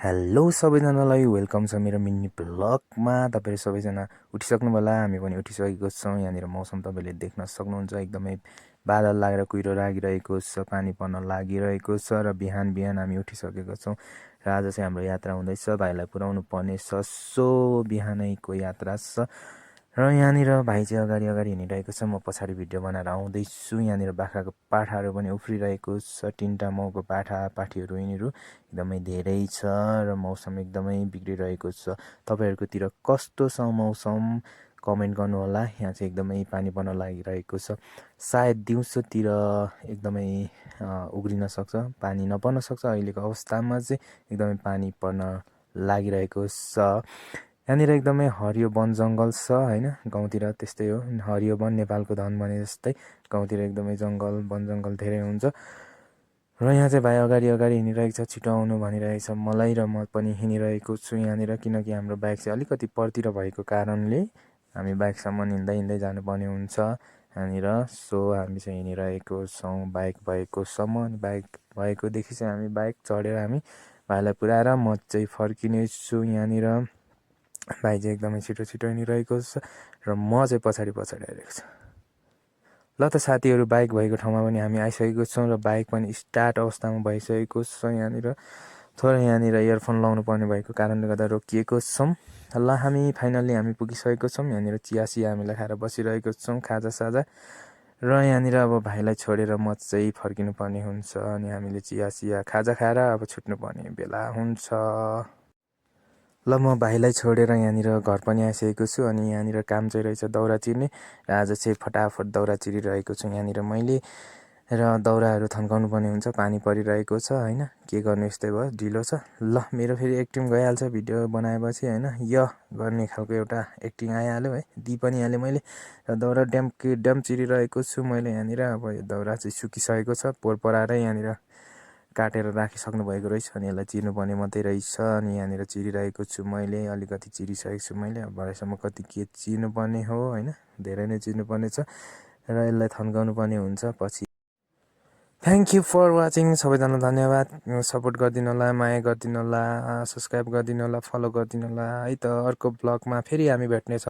Hello सबैजनालाई welcome छ मेरो मिनी ब्लगमा। तपाईँहरू सबैजना उठिसक्नु होला, हामी पनि उठिसकेको छौँ। यहाँनिर मौसम तपाईँले देख्न सक्नुहुन्छ, एकदमै बादल लागेर कुहिरो लागिरहेको छ, पानी पर्न लागिरहेको छ र बिहान बिहान हामी उठिसकेको छौँ र आज चाहिँ हाम्रो यात्रा हुँदैछ, भाइलाई पुऱ्याउनु पर्ने छ। सो बिहानैको यात्रा छ र यहाँनिर भाइ चाहिँ अगाडि अगाडि हिँडिरहेको छ, म पछाडि भिडियो बनाएर आउँदैछु। यहाँनिर बाख्राको पाठाहरू पनि उफ्रिरहेको छ, तिनवटा माउको पाठा पाठीहरू यिनीहरू एकदमै धेरै छ र मौसम एकदमै बिग्रिरहेको छ। तपाईँहरूकोतिर कस्तो छ मौसम कमेन्ट गर्नुहोला। यहाँ चाहिँ एकदमै पानी पर्न लागिरहेको छ, सायद दिउँसोतिर एकदमै उग्रिन सक्छ, पानी नपर्न सक्छ। अहिलेको अवस्थामा चाहिँ एकदमै पानी पर्न लागिरहेको छ। यहाँनिर एकदमै हरियो वन जङ्गल छ होइन, गाउँतिर त्यस्तै हो, हरियो वन नेपालको धन भने जस्तै गाउँतिर एकदमै जङ्गल वन जङ्गल धेरै हुन्छ। र यहाँ चाहिँ भाइ अगाडि अगाडि हिँडिरहेको छ, छिटो आउनु भनिरहेको छ मलाई र म पनि हिँडिरहेको छु यहाँनिर, किनकि हाम्रो बाइक चाहिँ अलिकति परतिर भएको कारणले हामी बाइकसम्म हिँड्दै हिँड्दै जानुपर्ने हुन्छ यहाँनिर। सो हामी चाहिँ हिँडिरहेको छौँ बाइक भएकोसम्म, अनि बाइक भएकोदेखि चाहिँ हामी बाइक चढेर हामी भाइलाई पुऱ्याएर म चाहिँ फर्किनेछु यहाँनिर। भाइ चाहिँ एकदमै छिटो छिटो हिँडिरहेको छ र म चाहिँ पछाडि पछाडि आइरहेको छु। ल त साथीहरू, बाइक भएको ठाउँमा पनि हामी आइसकेको छौँ र बाइक पनि स्टार्ट अवस्थामा भइसकेको छ यहाँनिर। थोरै यहाँनिर इयरफोन लाउनु पर्ने भएको कारणले गर्दा रोकिएको छौँ। ल हामी फाइनल्ली हामी पुगिसकेको छौँ यहाँनिर। चिया सिया हामीलाई खाएर बसिरहेको छौँ, खाजा साजा। र यहाँनिर अब भाइलाई छोडेर म चाहिँ फर्किनु पर्ने हुन्छ, अनि हामीले चिया सिया खाजा खाएर अब छुट्नु पर्ने बेला हुन्छ। ल म भाइलाई छोडेर यहाँनिर घर पनि आइसकेको छु, अनि यहाँनिर काम चाहिँ रहेछ दाउरा चिर्ने र आज चाहिँ फटाफट दाउरा चिरिरहेको छु यहाँनिर मैले। र दाउराहरू थन्काउनु पर्ने हुन्छ, पानी परिरहेको छ होइन, के गर्नु यस्तै भयो, ढिलो छ। ल मेरो फेरि एक्टिङ गइहाल्छ भिडियो बनाएपछि होइन, गर्ने खालको एउटा एक्टिङ आइहाल्यो है, दिइ पनि हालेँ मैले। र दाउरा ड्याम चिरिरहेको छु मैले यहाँनिर। अब यो दाउरा चाहिँ सुकिसकेको छ, पोहोर पराएर यहाँनिर काटेर राखिसक्नु भएको रहेछ, अनि यसलाई चिर्नुपर्ने मात्रै रहेछ। अनि यहाँनिर चिरिरहेको छु मैले, अलिकति चिरिसकेको छु मैले। अब भरेसम्म कति के चिर्नुपर्ने हो होइन, धेरै नै चिर्नुपर्ने छ र यसलाई थन्काउनु पर्ने हुन्छ पछि। थ्याङ्क यू फर वाचिङ, सबैजना धन्यवाद। सपोर्ट गरिदिनु होला, माया गरिदिनु होला, सब्सक्राइब गरिदिनु होला, फलो गरिदिनु होला है त। अर्को ब्लगमा फेरि हामी भेट्नेछौँ।